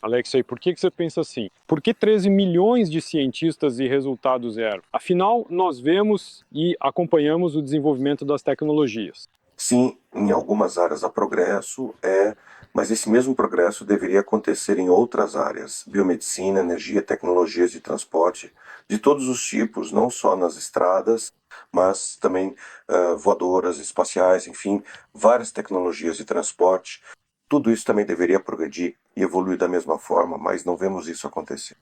Alexei, por que você pensa assim? Por que 13 milhões de cientistas e resultado zero? Afinal, nós vemos e acompanhamos o desenvolvimento das tecnologias. Sim, em algumas áreas há progresso, mas esse mesmo progresso deveria acontecer em outras áreas, biomedicina, energia, tecnologias de transporte, de todos os tipos, não só nas estradas, mas também voadoras, espaciais, enfim, várias tecnologias de transporte. Tudo isso também deveria progredir e evoluir da mesma forma, mas não vemos isso acontecer.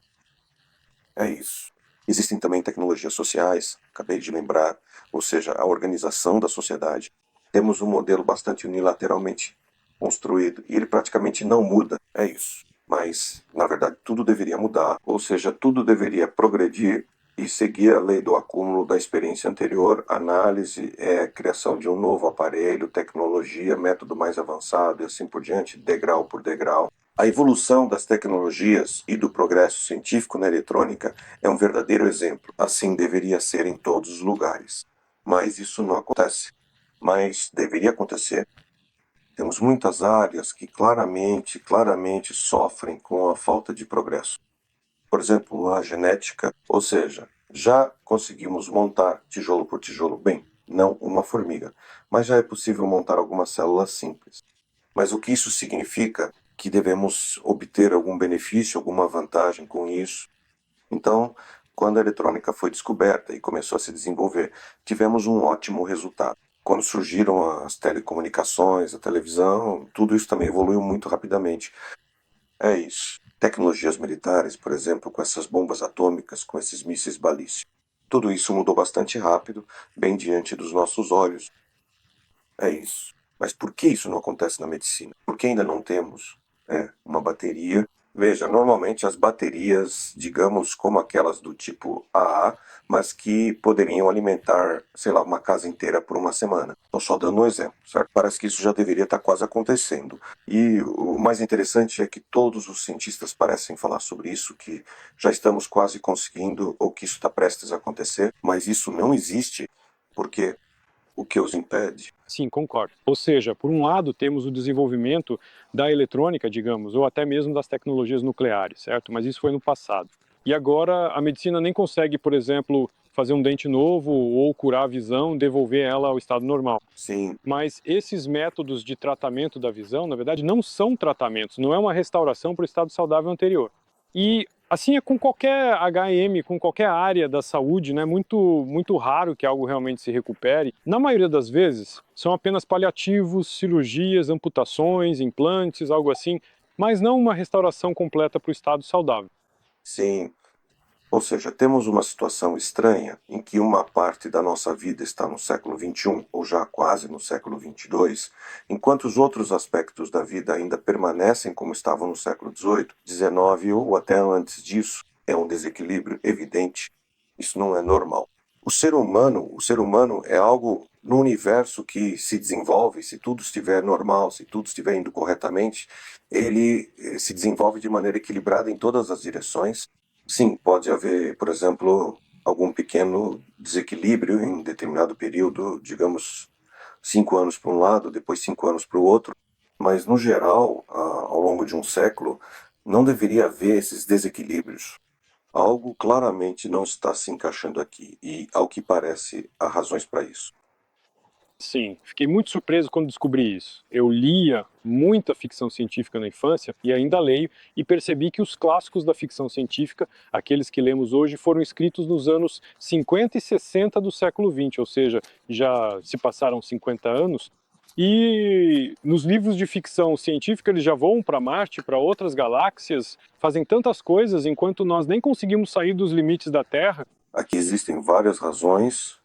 É isso. Existem também tecnologias sociais, acabei de lembrar, ou seja, a organização da sociedade. Temos um modelo bastante unilateralmente construído e ele praticamente não muda. É isso. Mas, na verdade, tudo deveria mudar, ou seja, tudo deveria progredir e seguir a lei do acúmulo da experiência anterior, análise, criação de um novo aparelho, tecnologia, método mais avançado e assim por diante, degrau por degrau. A evolução das tecnologias e do progresso científico na eletrônica é um verdadeiro exemplo. Assim deveria ser em todos os lugares. Mas isso não acontece. Mas deveria acontecer. Temos muitas áreas que claramente sofrem com a falta de progresso. Por exemplo, a genética, ou seja, já conseguimos montar tijolo por tijolo bem, não uma formiga, mas já é possível montar algumas células simples. Mas o que isso significa? Que devemos obter algum benefício, alguma vantagem com isso. Então, quando a eletrônica foi descoberta e começou a se desenvolver, tivemos um ótimo resultado. Quando surgiram as telecomunicações, a televisão, tudo isso também evoluiu muito rapidamente. É isso. Tecnologias militares, por exemplo, com essas bombas atômicas, com esses mísseis balísticos. Tudo isso mudou bastante rápido, bem diante dos nossos olhos. É isso. Mas por que isso não acontece na medicina? Porque ainda não temos uma bateria. Veja, normalmente as baterias, digamos, como aquelas do tipo AA, mas que poderiam alimentar, sei lá, uma casa inteira por uma semana. Estou só dando um exemplo, certo? Parece que isso já deveria estar quase acontecendo. E o mais interessante é que todos os cientistas parecem falar sobre isso, que já estamos quase conseguindo, ou que isso está prestes a acontecer, mas isso não existe, porque o que os impede? Sim, concordo. Ou seja, por um lado, temos o desenvolvimento da eletrônica, digamos, ou até mesmo das tecnologias nucleares, certo? Mas isso foi no passado. E agora a medicina nem consegue, por exemplo, fazer um dente novo ou curar a visão, devolver ela ao estado normal. Sim, Mas esses métodos de tratamento da visão, na verdade, não são tratamentos, não é uma restauração para o estado saudável anterior. E assim é com qualquer HM, com qualquer área da saúde, né? Muito raro que algo realmente se recupere. Na maioria das vezes, são apenas paliativos, cirurgias, amputações, implantes, algo assim, mas não uma restauração completa para o estado saudável. sim. Ou seja, temos uma situação estranha em que uma parte da nossa vida está no século XXI, ou já quase no século XXII, enquanto os outros aspectos da vida ainda permanecem como estavam no século XVIII, XIX ou até antes disso. É um desequilíbrio evidente. Isso não é normal. O ser humano é algo no universo que se desenvolve, se tudo estiver normal, se tudo estiver indo corretamente, ele se desenvolve de maneira equilibrada em todas as direções. Sim, pode haver, por exemplo, algum pequeno desequilíbrio em determinado período, digamos, 5 anos para um lado, depois 5 anos para o outro, mas no geral, ao longo de um século, não deveria haver esses desequilíbrios. Algo claramente não está se encaixando aqui, e, ao que parece, há razões para isso. Sim, fiquei muito surpreso quando descobri isso. Eu lia muita ficção científica na infância e ainda leio e percebi que os clássicos da ficção científica, aqueles que lemos hoje, foram escritos nos anos 50 e 60 do século XX, ou seja, já se passaram 50 anos. E nos livros de ficção científica eles já voam para Marte, para outras galáxias, fazem tantas coisas enquanto nós nem conseguimos sair dos limites da Terra. Aqui existem várias razões,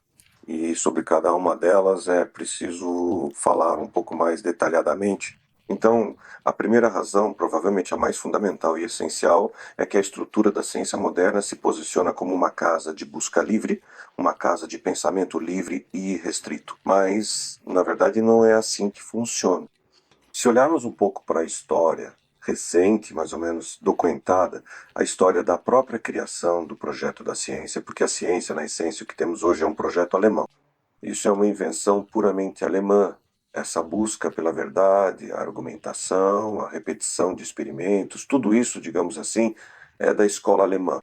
e sobre cada uma delas é preciso falar um pouco mais detalhadamente. Então, a primeira razão, provavelmente a mais fundamental e essencial, é que a estrutura da ciência moderna se posiciona como uma casa de busca livre, uma casa de pensamento livre e restrito. Mas, na verdade, não é assim que funciona. Se olharmos um pouco para a história recente, mais ou menos documentada, a história da própria criação do projeto da ciência, porque a ciência, na essência, o que temos hoje é um projeto alemão. Isso é uma invenção puramente alemã. essa busca pela verdade, a argumentação, a repetição de experimentos, tudo isso, digamos assim, é da escola alemã.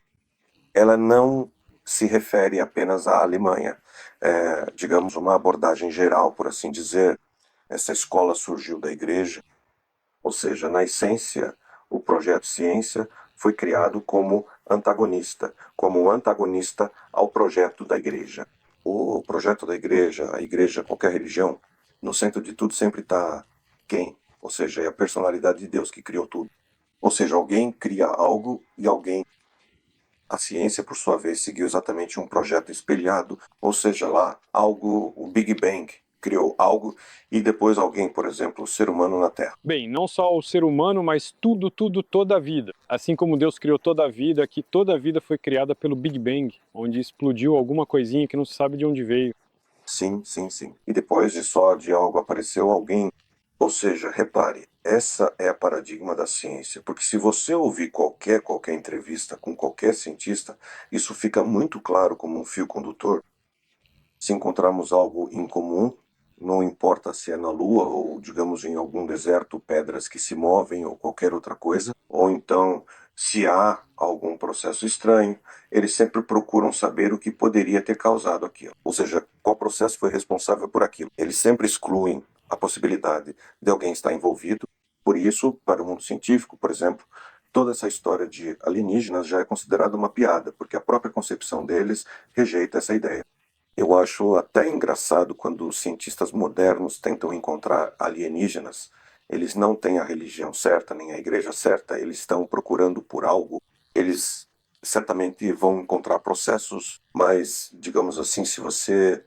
Ela não se refere apenas à Alemanha. É, digamos, uma abordagem geral, por assim dizer. Essa escola surgiu da igreja, ou seja, na essência, o projeto Ciência foi criado como um antagonista ao projeto da igreja. O projeto da igreja, a igreja, qualquer religião, no centro de tudo sempre está quem? Ou seja, é a personalidade de Deus que criou tudo. Ou seja, alguém cria algo e alguém. A ciência, por sua vez, seguiu exatamente um projeto espelhado, ou seja, lá, algo, o Big Bang criou algo e depois alguém, por exemplo, o ser humano na Terra. Bem, não só o ser humano, mas tudo, toda a vida. Assim como Deus criou toda a vida, que toda a vida foi criada pelo Big Bang, onde explodiu alguma coisinha que não se sabe de onde veio. Sim, sim, sim. E depois de só de algo apareceu alguém. Ou seja, repare, essa é a paradigma da ciência, porque se você ouvir qualquer entrevista com qualquer cientista, isso fica muito claro como um fio condutor. Se encontrarmos algo em comum, não importa se é na Lua ou, digamos, em algum deserto, pedras que se movem ou qualquer outra coisa, ou então se há algum processo estranho, eles sempre procuram saber o que poderia ter causado aquilo. Ou seja, qual processo foi responsável por aquilo. Eles sempre excluem a possibilidade de alguém estar envolvido. Por isso, para o mundo científico, por exemplo, toda essa história de alienígenas já é considerada uma piada, porque a própria concepção deles rejeita essa ideia. Eu acho até engraçado quando os cientistas modernos tentam encontrar alienígenas. Eles não têm a religião certa, nem a igreja certa, eles estão procurando por algo. Eles certamente vão encontrar processos, mas, digamos assim, se você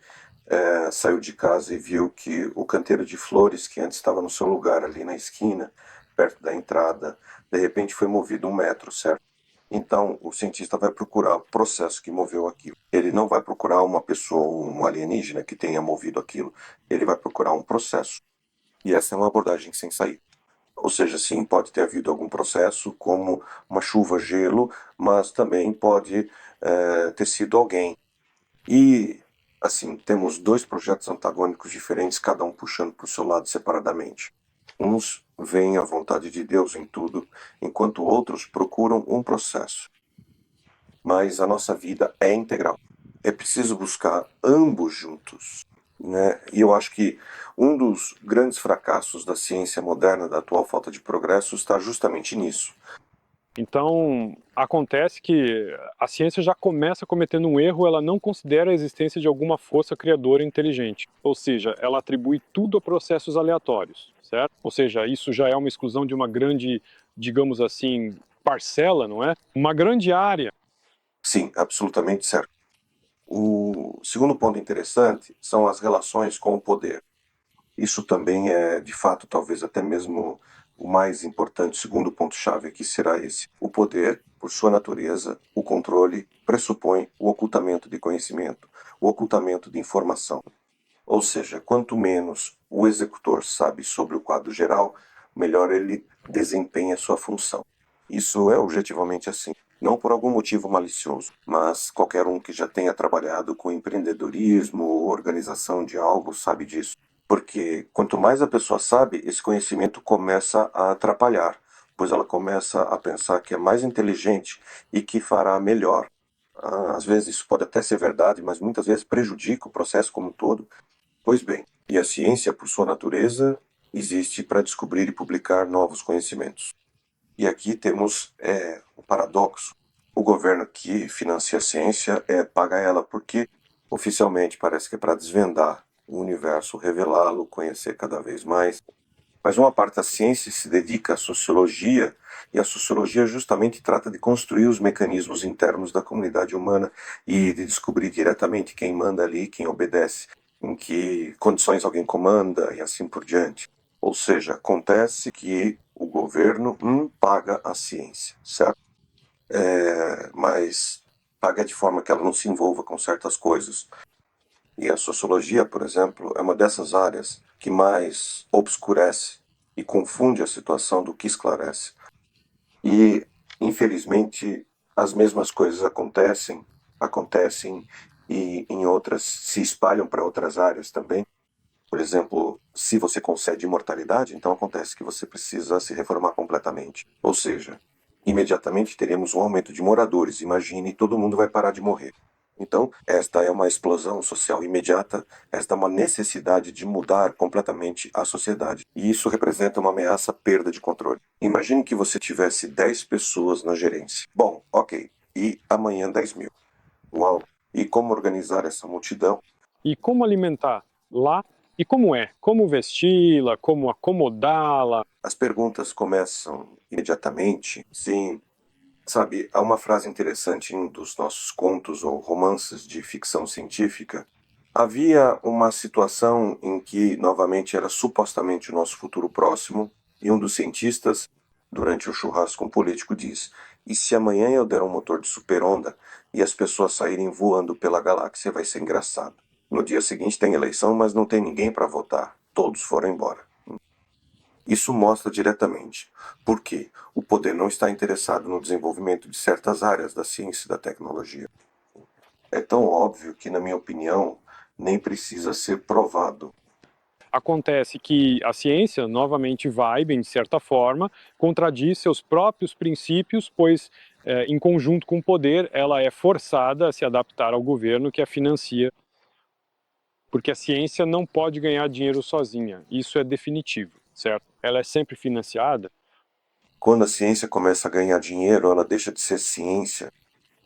saiu de casa e viu que o canteiro de flores que antes estava no seu lugar ali na esquina, perto da entrada, de repente foi movido 1 metro, certo? Então, o cientista vai procurar o processo que moveu aquilo. Ele não vai procurar uma pessoa, um alienígena que tenha movido aquilo. Ele vai procurar um processo. E essa é uma abordagem sem saída. Ou seja, sim, pode ter havido algum processo, como uma chuva, gelo, mas também pode ter sido alguém. E, assim, temos dois projetos antagônicos diferentes, cada um puxando para o seu lado separadamente. Uns veem a vontade de Deus em tudo, enquanto outros procuram um processo. Mas a nossa vida é integral. É preciso buscar ambos juntos, né? E eu acho que um dos grandes fracassos da ciência moderna, da atual falta de progresso, está justamente nisso. Então, acontece que a ciência já começa cometendo um erro, ela não considera a existência de alguma força criadora inteligente. Ou seja, ela atribui tudo a processos aleatórios, certo? Ou seja, isso já é uma exclusão de uma grande, digamos assim, parcela, não é? Uma grande área. Sim, absolutamente certo. O segundo ponto interessante são as relações com o poder. Isso também é, de fato, talvez até mesmo o mais importante, o segundo ponto-chave aqui será esse. O poder, por sua natureza, o controle, pressupõe o ocultamento de conhecimento, o ocultamento de informação. Ou seja, quanto menos o executor sabe sobre o quadro geral, melhor ele desempenha sua função. Isso é objetivamente assim. Não por algum motivo malicioso, mas qualquer um que já tenha trabalhado com empreendedorismo ou organização de algo sabe disso. Porque quanto mais a pessoa sabe, esse conhecimento começa a atrapalhar, pois ela começa a pensar que é mais inteligente e que fará melhor. Às vezes isso pode até ser verdade, mas muitas vezes prejudica o processo como um todo. Pois bem, e a ciência, por sua natureza, existe para descobrir e publicar novos conhecimentos. E aqui temos o paradoxo. O governo que financia a ciência paga ela porque, oficialmente, parece que é para desvendar o universo, revelá-lo, conhecer cada vez mais. Mas uma parte da ciência se dedica à sociologia, e a sociologia justamente trata de construir os mecanismos internos da comunidade humana e de descobrir diretamente quem manda ali, quem obedece, em que condições alguém comanda e assim por diante. Ou seja, acontece que o governo paga a ciência, certo? Mas paga de forma que ela não se envolva com certas coisas. E a sociologia, por exemplo, é uma dessas áreas que mais obscurece e confunde a situação do que esclarece. E, infelizmente, as mesmas coisas acontecem e em outras se espalham para outras áreas também. Por exemplo, se você concede imortalidade, então acontece que você precisa se reformar completamente. Ou seja, imediatamente teremos um aumento de moradores. Imagine, todo mundo vai parar de morrer. Então, esta é uma explosão social imediata, esta é uma necessidade de mudar completamente a sociedade. E isso representa uma ameaça à perda de controle. Imagine que você tivesse 10 pessoas na gerência. Bom, ok. E amanhã 10 mil. Uau! E como organizar essa multidão? E como alimentar lá? E como é? Como vesti-la? Como acomodá-la? As perguntas começam imediatamente. Sim, sabe, há uma frase interessante em um dos nossos contos ou romances de ficção científica. Havia uma situação em que, novamente, era supostamente o nosso futuro próximo, e um dos cientistas, durante o churrasco com um político, diz: E se amanhã eu der um motor de super-onda e as pessoas saírem voando pela galáxia, vai ser engraçado. No dia seguinte tem eleição, mas não tem ninguém para votar. Todos foram embora. Isso mostra diretamente por que o poder não está interessado no desenvolvimento de certas áreas da ciência e da tecnologia. É tão óbvio que, na minha opinião, nem precisa ser provado. Acontece que a ciência, novamente, vai, bem de certa forma, contradiz seus próprios princípios, pois, em conjunto com o poder, ela é forçada a se adaptar ao governo que a financia, porque a ciência não pode ganhar dinheiro sozinha, isso é definitivo, certo? Ela é sempre financiada. Quando a ciência começa a ganhar dinheiro, ela deixa de ser ciência.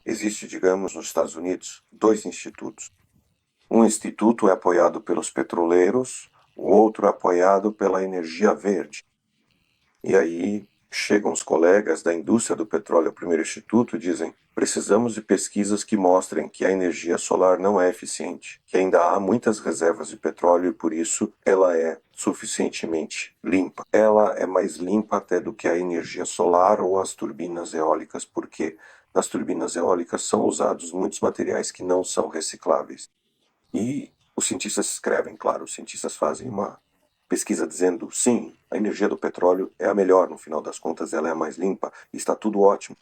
Existe, digamos, nos Estados Unidos, dois institutos. Um instituto é apoiado pelos petroleiros, o outro é apoiado pela energia verde. E aí chegam os colegas da indústria do petróleo ao primeiro instituto e dizem: precisamos de pesquisas que mostrem que a energia solar não é eficiente, que ainda há muitas reservas de petróleo e por isso ela é suficientemente limpa. Ela é mais limpa até do que a energia solar ou as turbinas eólicas, porque nas turbinas eólicas são usados muitos materiais que não são recicláveis. E os cientistas escrevem, claro, os cientistas fazem uma pesquisa dizendo, sim, a energia do petróleo é a melhor, no final das contas ela é a mais limpa, e está tudo ótimo.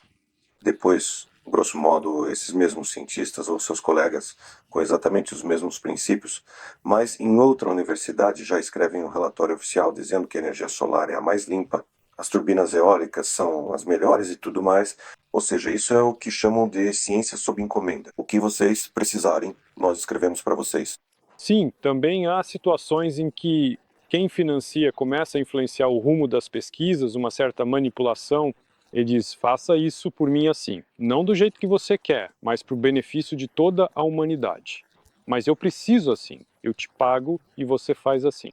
Depois, grosso modo, esses mesmos cientistas ou seus colegas, com exatamente os mesmos princípios, mas em outra universidade já escrevem um relatório oficial dizendo que a energia solar é a mais limpa, as turbinas eólicas são as melhores e tudo mais. Ou seja, isso é o que chamam de ciência sob encomenda. O que vocês precisarem, nós escrevemos para vocês. Sim, também há situações em que quem financia começa a influenciar o rumo das pesquisas, uma certa manipulação, e diz, faça isso por mim assim. Não do jeito que você quer, mas para o benefício de toda a humanidade. Mas eu preciso assim, eu te pago e você faz assim.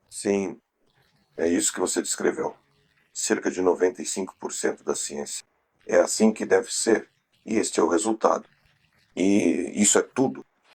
Sim, é isso que você descreveu. Cerca de 95% da ciência. É assim que deve ser. E este é o resultado. E isso é tudo.